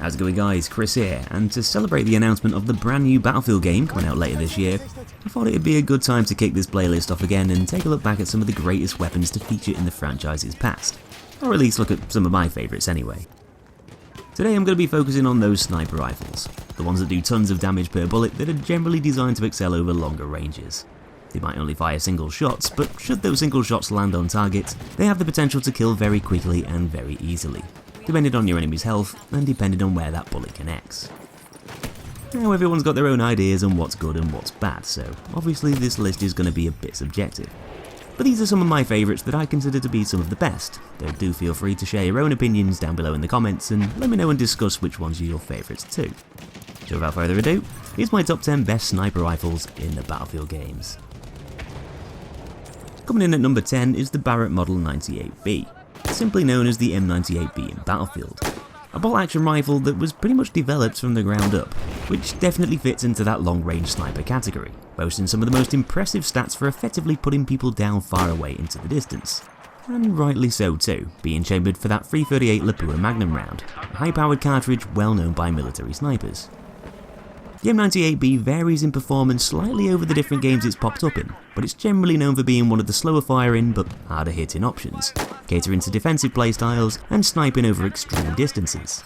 How's it going guys, Kris here, and to celebrate the announcement of the brand new Battlefield game coming out later this year, I thought it'd be a good time to kick this playlist off again and take a look back at some of the greatest weapons to feature in the franchise's past, or at least look at some of my favourites anyway. Today I'm going to be focusing on those sniper rifles, the ones that do tons of damage per bullet that are generally designed to excel over longer ranges. They might only fire single shots, but should those single shots land on target, they have the potential to kill very quickly and very easily, depending on your enemy's health and depending on where that bullet connects. Now everyone's got their own ideas on what's good and what's bad, so obviously this list is going to be a bit subjective. But these are some of my favourites that I consider to be some of the best, though do feel free to share your own opinions down below in the comments and let me know and discuss which ones are your favourites too. So without further ado, here's my top 10 best sniper rifles in the Battlefield games. Coming in at number 10 is the Barrett Model 98B, simply known as the M98B in Battlefield. A bolt-action rifle that was pretty much developed from the ground up, which definitely fits into that long-range sniper category, boasting some of the most impressive stats for effectively putting people down far away into the distance. And rightly so too, being chambered for that 338 Lapua Magnum round, a high-powered cartridge well known by military snipers. The M98B varies in performance slightly over the different games it's popped up in, but it's generally known for being one of the slower firing but harder hitting options, catering to defensive playstyles and sniping over extreme distances.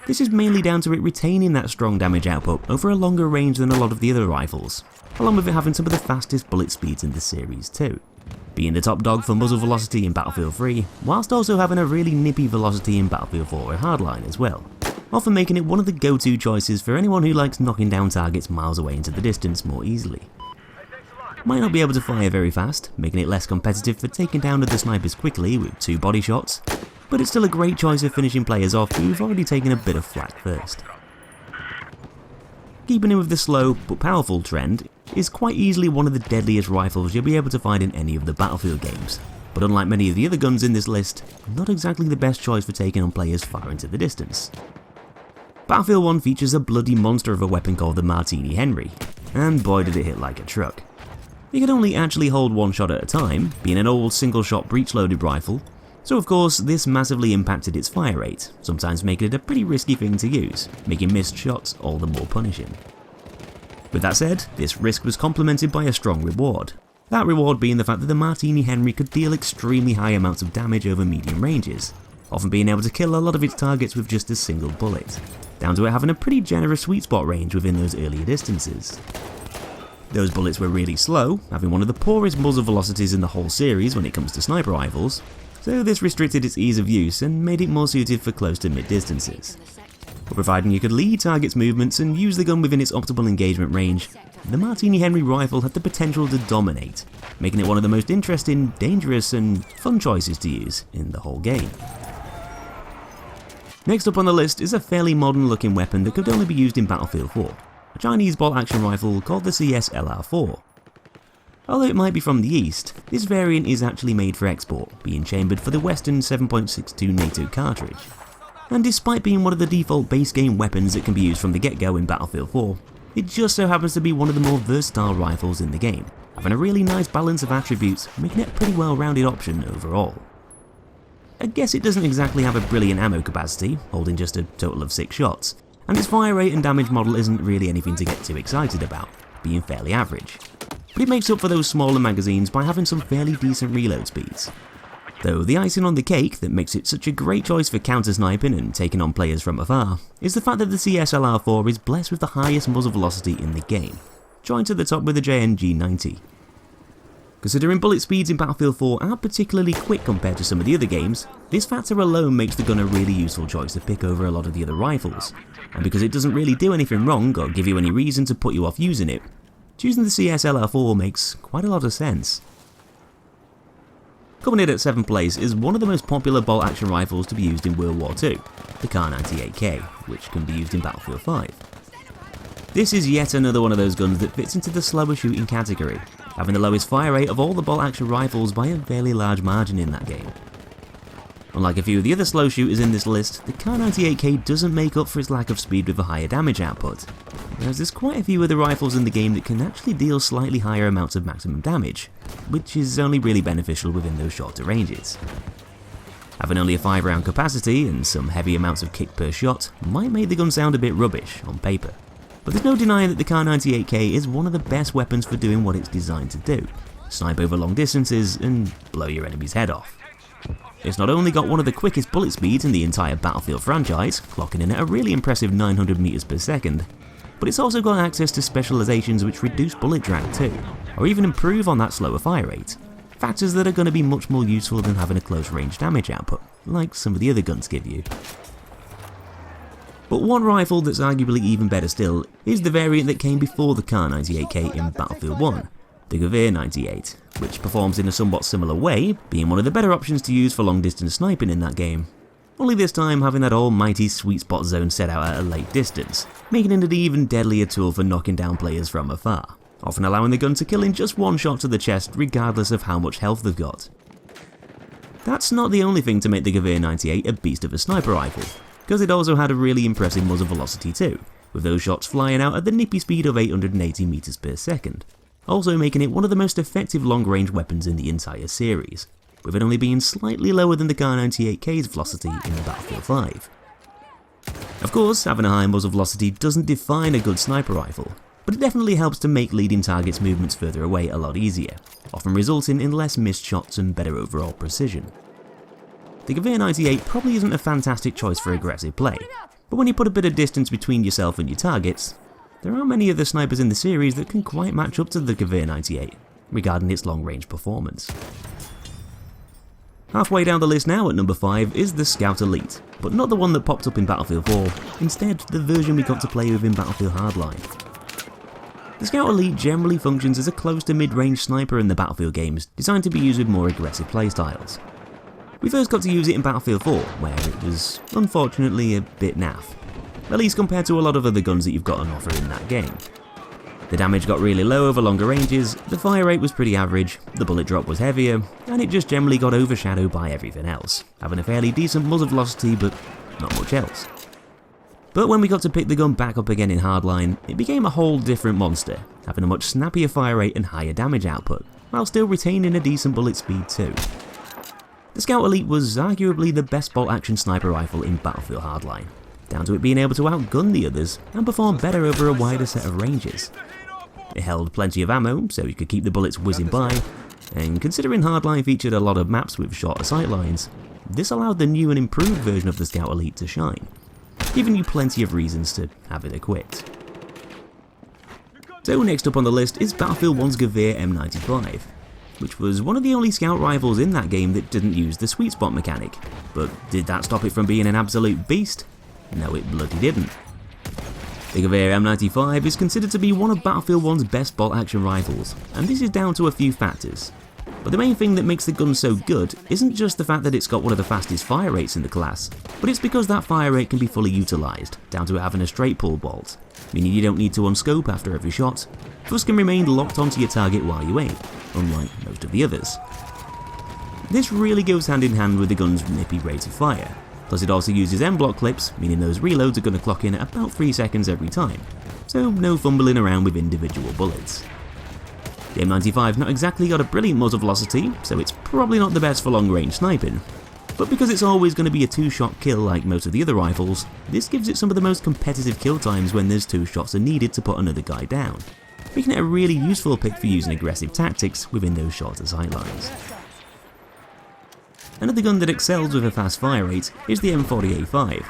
This is mainly down to it retaining that strong damage output over a longer range than a lot of the other rifles, along with it having some of the fastest bullet speeds in the series too, being the top dog for muzzle velocity in Battlefield 3, whilst also having a really nippy velocity in Battlefield Hardline as well, often making it one of the go-to choices for anyone who likes knocking down targets miles away into the distance more easily. Might not be able to fire very fast, making it less competitive for taking down other snipers quickly with 2 body shots, but it's still a great choice of finishing players off who've already taken a bit of flak first. Keeping in with the slow but powerful trend, is quite easily one of the deadliest rifles you'll be able to find in any of the Battlefield games, but unlike many of the other guns in this list, not exactly the best choice for taking on players far into the distance. Battlefield 1 features a bloody monster of a weapon called the Martini Henry, and boy did it hit like a truck. It could only actually hold one shot at a time, being an old single-shot breech-loaded rifle, so of course this massively impacted its fire rate, sometimes making it a pretty risky thing to use, making missed shots all the more punishing. With that said, this risk was complemented by a strong reward, that reward being the fact that the Martini Henry could deal extremely high amounts of damage over medium ranges, often being able to kill a lot of its targets with just a single bullet, down to it having a pretty generous sweet spot range within those earlier distances. Those bullets were really slow, having one of the poorest muzzle velocities in the whole series when it comes to sniper rifles, so this restricted its ease of use and made it more suited for close to mid distances. But providing you could lead targets' movements and use the gun within its optimal engagement range, the Martini Henry rifle had the potential to dominate, making it one of the most interesting, dangerous and fun choices to use in the whole game. Next up on the list is a fairly modern looking weapon that could only be used in Battlefield 4, a Chinese bolt-action rifle called the CS-LR4. Although it might be from the east, this variant is actually made for export, being chambered for the Western 7.62 NATO cartridge. And despite being one of the default base game weapons that can be used from the get-go in Battlefield 4, it just so happens to be one of the more versatile rifles in the game, having a really nice balance of attributes, making it a pretty well-rounded option overall. I guess it doesn't exactly have a brilliant ammo capacity, holding just a total of 6 shots, and its fire rate and damage model isn't really anything to get too excited about, being fairly average. But it makes up for those smaller magazines by having some fairly decent reload speeds. Though the icing on the cake that makes it such a great choice for counter-sniping and taking on players from afar is the fact that the CS-LR4 is blessed with the highest muzzle velocity in the game, joined to the top with the JNG90. Considering bullet speeds in Battlefield 4 aren't particularly quick compared to some of the other games, this factor alone makes the gun a really useful choice to pick over a lot of the other rifles, and because it doesn't really do anything wrong or give you any reason to put you off using it, choosing the CS-LR4 makes quite a lot of sense. Coming in at 7th place is one of the most popular bolt-action rifles to be used in World War II, the Kar-98K, which can be used in Battlefield 5. This is yet another one of those guns that fits into the slower shooting category, having the lowest fire rate of all the bolt-action rifles by a fairly large margin in that game. Unlike a few of the other slow shooters in this list, the Kar-98K doesn't make up for its lack of speed with a higher damage output, whereas there's quite a few other rifles in the game that can actually deal slightly higher amounts of maximum damage, which is only really beneficial within those shorter ranges. Having only a 5-round capacity and some heavy amounts of kick per shot might make the gun sound a bit rubbish on paper, but there's no denying that the Kar98K is one of the best weapons for doing what it's designed to do: snipe over long distances and blow your enemy's head off. It's not only got one of the quickest bullet speeds in the entire Battlefield franchise, clocking in at a really impressive 900 meters per second, but it's also got access to specializations which reduce bullet drag too, or even improve on that slower fire rate. Factors that are going to be much more useful than having a close range damage output, like some of the other guns give you. But one rifle that's arguably even better still is the variant that came before the Kar98K in Battlefield 1, the GEWEHR 98, which performs in a somewhat similar way, being one of the better options to use for long distance sniping in that game. Only this time having that almighty sweet spot zone set out at a late distance, making it an even deadlier tool for knocking down players from afar, often allowing the gun to kill in just one shot to the chest regardless of how much health they've got. That's not the only thing to make the GEWEHR 98 a beast of a sniper rifle, because it also had a really impressive muzzle velocity too, with those shots flying out at the nippy speed of 880 meters per second, also making it one of the most effective long-range weapons in the entire series, with it only being slightly lower than the Kar98K's velocity in Battlefield 5. Of course, having a high muzzle velocity doesn't define a good sniper rifle, but it definitely helps to make leading targets' movements further away a lot easier, often resulting in less missed shots and better overall precision. The GEWEHR 98 probably isn't a fantastic choice for aggressive play, but when you put a bit of distance between yourself and your targets, there aren't many other snipers in the series that can quite match up to the GEWEHR 98, regarding its long-range performance. Halfway down the list now at number 5 is the Scout Elite, but not the one that popped up in Battlefield 4, instead the version we got to play with in Battlefield Hardline. The Scout Elite generally functions as a close to mid-range sniper in the Battlefield games, designed to be used with more aggressive playstyles. We first got to use it in Battlefield 4, where it was unfortunately a bit naff, at least compared to a lot of other guns that you've got on offer in that game. The damage got really low over longer ranges, the fire rate was pretty average, the bullet drop was heavier, and it just generally got overshadowed by everything else, having a fairly decent muzzle velocity but not much else. But when we got to pick the gun back up again in Hardline, it became a whole different monster, having a much snappier fire rate and higher damage output, while still retaining a decent bullet speed too. The Scout Elite was arguably the best bolt-action sniper rifle in Battlefield Hardline, down to it being able to outgun the others and perform better over a wider set of ranges. It held plenty of ammo, so you could keep the bullets whizzing by, and considering Hardline featured a lot of maps with shorter sightlines, this allowed the new and improved version of the Scout Elite to shine, giving you plenty of reasons to have it equipped. So next up on the list is Battlefield 1's GEWEHR M95, which was one of the only scout rifles in that game that didn't use the sweet spot mechanic, but did that stop it from being an absolute beast? No, it bloody didn't. The GEWEHR M95 is considered to be one of Battlefield 1's best bolt-action rifles, and this is down to a few factors. But the main thing that makes the gun so good isn't just the fact that it's got one of the fastest fire rates in the class, but it's because that fire rate can be fully utilised, down to it having a straight pull bolt, meaning you don't need to unscope after every shot, thus can remain locked onto your target while you aim, unlike most of the others. This really goes hand in hand with the gun's nippy rate of fire, plus it also uses M-block clips, meaning those reloads are going to clock in at about 3 seconds every time, so no fumbling around with individual bullets. The M95's not exactly got a brilliant muzzle velocity, so it's probably not the best for long-range sniping, but because it's always going to be a 2-shot kill like most of the other rifles, this gives it some of the most competitive kill times when there's 2 shots are needed to put another guy down, making it a really useful pick for using aggressive tactics within those shorter sightlines. Another gun that excels with a fast fire rate is the M40A5,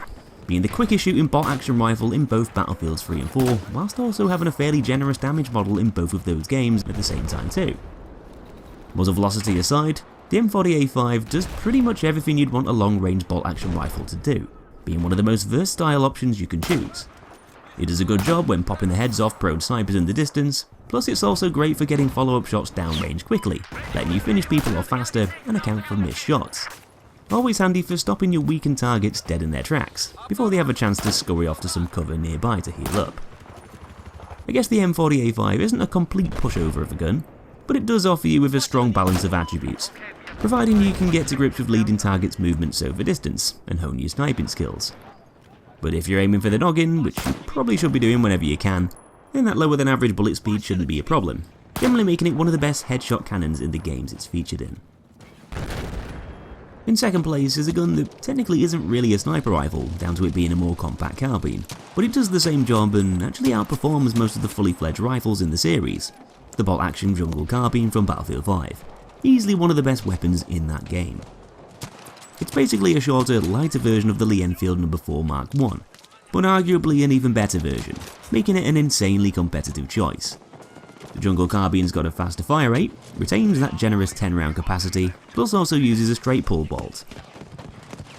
being the quickest shooting bolt-action rifle in both Battlefields 3 and 4, whilst also having a fairly generous damage model in both of those games at the same time too. Muzzle velocity aside, the M40A5 does pretty much everything you'd want a long-range bolt-action rifle to do, being one of the most versatile options you can choose. It does a good job when popping the heads off prone snipers in the distance, plus it's also great for getting follow-up shots downrange quickly, letting you finish people off faster and account for missed shots. Always handy for stopping your weakened targets dead in their tracks, before they have a chance to scurry off to some cover nearby to heal up. I guess the M40A5 isn't a complete pushover of a gun, but it does offer you with a strong balance of attributes, providing you can get to grips with leading targets' movements over distance and hone your sniping skills. But if you're aiming for the noggin, which you probably should be doing whenever you can, then that lower than average bullet speed shouldn't be a problem, generally making it one of the best headshot cannons in the games it's featured in. In second place is a gun that technically isn't really a sniper rifle, down to it being a more compact carbine, but it does the same job and actually outperforms most of the fully fledged rifles in the series, the bolt-action jungle carbine from Battlefield 5, easily one of the best weapons in that game. It's basically a shorter, lighter version of the Lee Enfield No. 4 Mark I, but arguably an even better version, making it an insanely competitive choice. The jungle carbine's got a faster fire rate, retains that generous 10-round capacity, plus also uses a straight pull bolt.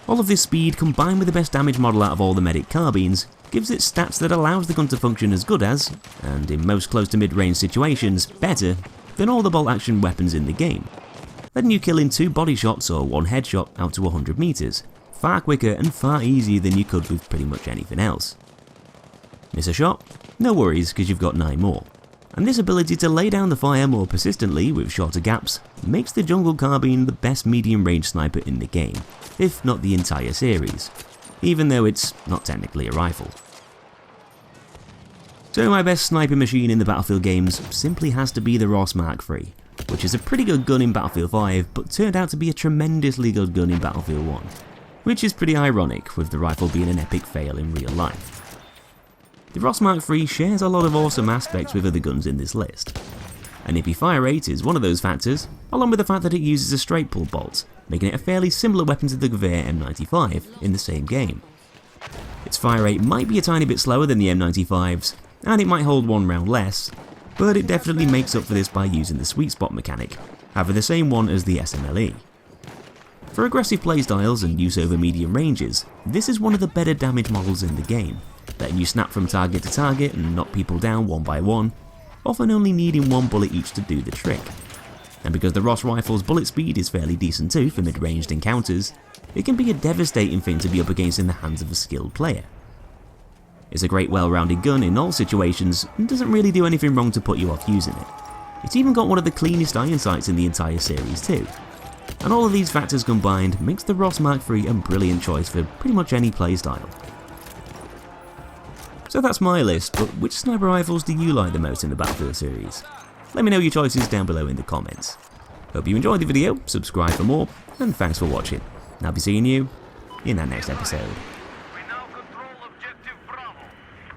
All of this speed combined with the best damage model out of all the medic carbines gives it stats that allows the gun to function as good as, and in most close to mid-range situations, better than all the bolt-action weapons in the game, letting you kill in 2 body shots or 1 headshot out to 100 meters, far quicker and far easier than you could with pretty much anything else. Miss a shot? No worries, because you've got 9 more. And this ability to lay down the fire more persistently with shorter gaps makes the jungle carbine the best medium-range sniper in the game, if not the entire series, even though it's not technically a rifle. So my best sniping machine in the Battlefield games simply has to be the Ross Mark III, which is a pretty good gun in Battlefield 5, but turned out to be a tremendously good gun in Battlefield 1, which is pretty ironic with the rifle being an epic fail in real life. The Ross Mark III shares a lot of awesome aspects with other guns in this list. A nippy fire rate is one of those factors, along with the fact that it uses a straight pull bolt, making it a fairly similar weapon to the GEWEHR M95 in the same game. Its fire rate might be a tiny bit slower than the M95's, and it might hold 1 round less, but it definitely makes up for this by using the sweet spot mechanic, having the same one as the SMLE. For aggressive playstyles and use over medium ranges, this is one of the better damage models in the game, letting you snap from target to target and knock people down one by one, often only needing 1 bullet each to do the trick. And because the Ross rifle's bullet speed is fairly decent too for mid-ranged encounters, it can be a devastating thing to be up against in the hands of a skilled player. It's a great well-rounded gun in all situations and doesn't really do anything wrong to put you off using it. It's even got one of the cleanest iron sights in the entire series too. And all of these factors combined makes the Ross Mark III a brilliant choice for pretty much any playstyle. So that's my list, but which sniper rifles do you like the most in the Battlefield series? Let me know your choices down below in the comments. Hope you enjoyed the video, subscribe for more, and thanks for watching. I'll be seeing you in that next episode.